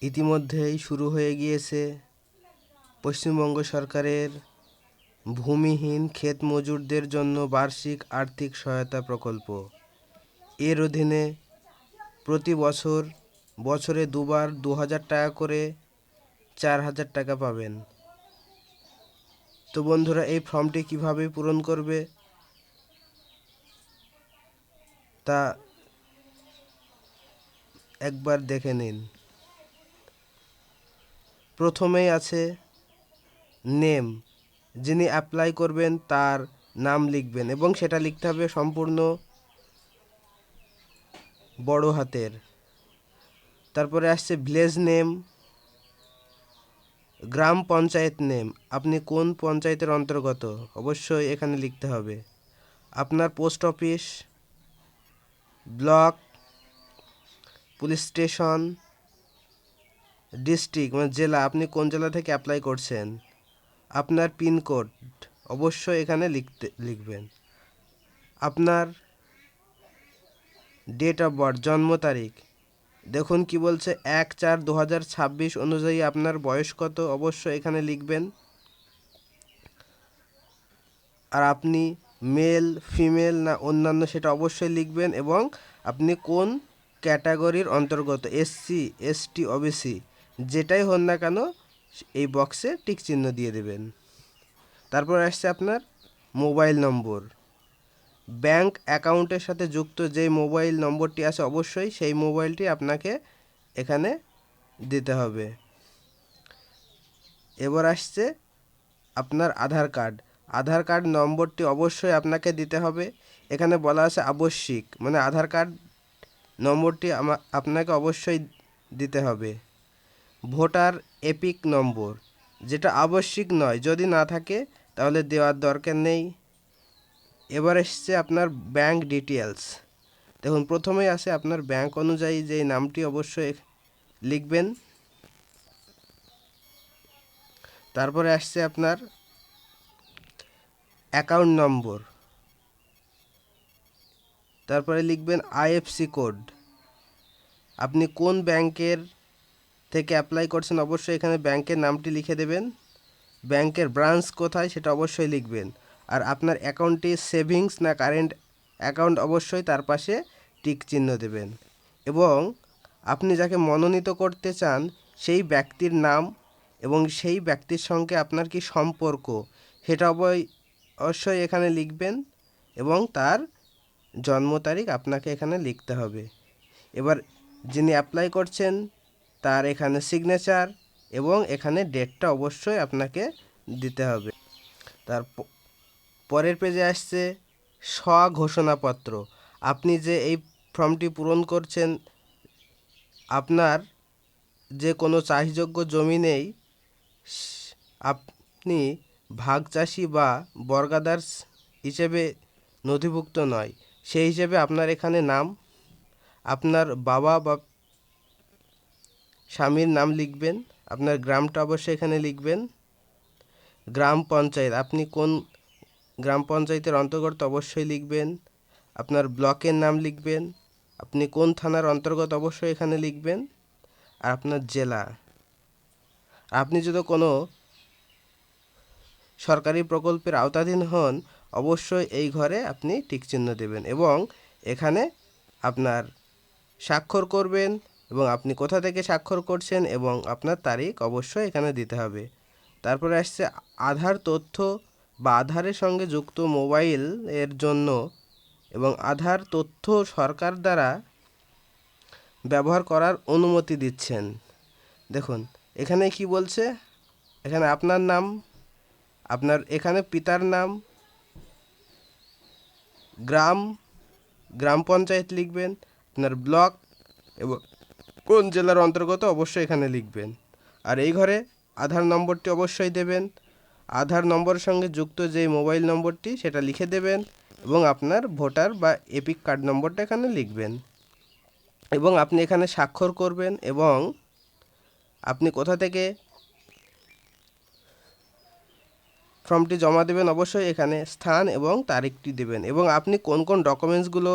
ইতিমধ্যেই শুরু হয়ে গিয়েছে পশ্চিমবঙ্গ সরকারের ভূমিহীন ক্ষেত মজুরদের জন্য বার্ষিক আর্থিক সহায়তা প্রকল্প। এর অধীনে প্রতি বছরে দুবার ২,০০০ টাকা করে ৪,০০০ টাকা পাবেন। তো বন্ধুরা, এই ফর্মটি কিভাবে পূরণ করবে তা একবার দেখে নিন। প্রথমেই আছে নেম, যিনি অ্যাপ্লাই করবেন তার নাম লিখবেন এবং সেটা লিখতে হবে সম্পূর্ণ বড় হাতের। তারপরে আসছে ভিলেজ নেম, গ্রাম পঞ্চায়েত নেম, আপনি কোন পঞ্চায়েতের অন্তর্গত অবশ্যই এখানে লিখতে হবে। আপনার post office, block, police station, district মানে জেলা, আপনি কোন জেলা থেকে অ্যাপ্লাই করছেন। আপনার পিনকোড অবশ্যই এখানে লিখবেন। আপনার ডেট অফ বার্থ, জন্ম তারিখ, দেখুন কি বলছে ১/৪/২০২৬ অনুযায়ী আপনার বয়স কত অবশ্যই এখানে লিখবেন। আর আপনি মেল, ফিমেল না অন্যান্য সেটা অবশ্যই লিখবেন এবং আপনি কোন ক্যাটাগরির অন্তর্গত, এসসি, এসটি, ওবিসি যেটাই হন না কেন এই বক্সে টিক চিহ্ন দিয়ে দেবেন। তারপর আসছে আপনার মোবাইল নম্বর, ব্যাংক অ্যাকাউন্টের সাথে যুক্ত যে মোবাইল নম্বরটি আছে অবশ্যই সেই মোবাইলটি আপনাকে এখানে দিতে হবে। এবার আসছে আপনার আধার কার্ড নম্বরটি অবশ্যই আপনাকে দিতে হবে। এখানে বলা আছে আবশ্যিক, মানে আধার কার্ড নম্বরটি আপনাকে অবশ্যই দিতে হবে। ভোটার এপিক নম্বর, যেটা আবশ্যিক নয়, যদি না থাকে তাহলে দেওয়ার দরকার নেই। এবার এসছে আপনার ব্যাংক ডিটেলস, দেখুন প্রথমেই আছে আপনার ব্যাংক অনুযায়ী যে নামটি অবশ্যই লিখবেন। তারপরে আসছে আপনার অ্যাকাউন্ট নম্বর, তারপরে লিখবেন আইএফসি কোড, আপনি কোন ব্যাংকের থেকে অ্যাপ্লাই করছেন অবশ্যই এখানে ব্যাংকের নামটি লিখে দেবেন। ব্যাংকের ব্রাঞ্চ কোথায় সেটা অবশ্যই লিখবেন। আর আপনার অ্যাকাউন্টটি সেভিংস না কারেন্ট অ্যাকাউন্ট অবশ্যই তার পাশে টিক চিহ্ন দেবেন। এবং আপনি যাকে মনোনীত করতে চান সেই ব্যক্তির নাম এবং সেই ব্যক্তির সঙ্গে আপনার কি সম্পর্ক সেটা অবশ্যই এখানে লিখবেন এবং তার জন্ম তারিখ আপনাকে এখানে লিখতে হবে। এবার যিনি অ্যাপ্লাই করছেন তার এখানে সিগনেচার এবং এখানে ডেটটা অবশ্যই আপনাকে দিতে হবে। তার পরের পেজে আসছে স্বঘোষণাপত্র, আপনি যে এই ফর্মটি পূরণ করছেন আপনার যে কোনো চাষযোগ্য জমি নেই, আপনি ভাগ চাষি বা বর্গাদার হিসেবে নথিভুক্ত নয়, সেই হিসেবে আপনার এখানে নাম, আপনার বাবা বা স্বামীর নাম লিখবেন, আপনার গ্রামটা অবশ্যই এখানে লিখবেন। গ্রাম পঞ্চায়েত, আপনি কোন গ্রাম পঞ্চায়েতের অন্তর্গত অবশ্যই লিখবেন। আপনার ব্লকের নাম লিখবেন, আপনি কোন থানার অন্তর্গত অবশ্যই এখানে লিখবেন। আর আপনার জেলা, আপনি যদি কোনো সরকারি প্রকল্পের আওতাধীন হন অবশ্যই এই ঘরে আপনি টিকচিহ্ন দেবেন এবং এখানে আপনার স্বাক্ষর করবেন এবং আপনি কোথা থেকে স্বাক্ষর করছেন এবং আপনার তারিখ অবশ্যই এখানে দিতে হবে। তারপরে আসছে আধার তথ্য বা আধারের সঙ্গে যুক্ত মোবাইল এর জন্য এবং আধার তথ্য সরকার দ্বারা ব্যবহার করার অনুমতি দিচ্ছেন। দেখুন এখানে কি বলছে, এখানে আপনার নাম, আপনার এখানে পিতার নাম, গ্রাম পঞ্চায়েত লিখবেন, আপনার ব্লক এবং কোন জেলার অন্তর্গত অবশ্যই এখানে লিখবেন। আর এই ঘরে আধার নম্বরটি অবশ্যই দেবেন, আধার নম্বরের সঙ্গে যুক্ত যে মোবাইল নম্বরটি সেটা লিখে দেবেন এবং আপনার ভোটার বা এপিক কার্ড নম্বরটা এখানে লিখবেন এবং আপনি এখানে স্বাক্ষর করবেন এবং আপনি কোথা থেকে ফর্মটি জমা দেবেন অবশ্যই এখানে স্থান এবং তারিখটি দেবেন এবং আপনি কোন কোন ডকুমেন্টসগুলো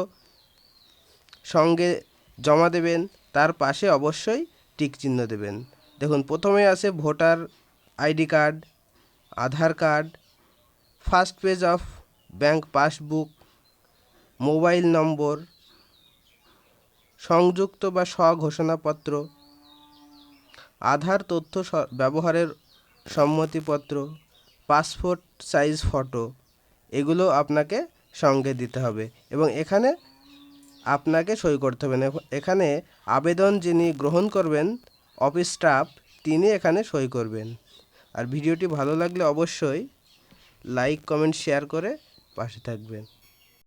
সঙ্গে জমা দেবেন তার পাশে অবশ্যই টিক চিহ্ন দেবেন। দেখুন প্রথমে আছে voter ID card, Aadhaar card, first page of bank passbook, mobile নম্বর, সংযুক্ত বা স্বঘোষণাপত্র, আধার তথ্য ব্যবহারের সম্মতিপত্র, পাসপোর্ট সাইজ ফটো, এগুলো আপনাকে সঙ্গে দিতে হবে এবং এখানে আপনাকে সই করতে হবে। এখানে আবেদন যিনি গ্রহণ করবেন অফিস স্টাফ, তিনি এখানে সই করবেন। আর ভিডিওটি ভালো লাগলে অবশ্যই লাইক কমেন্ট শেয়ার করে পাশে থাকবেন।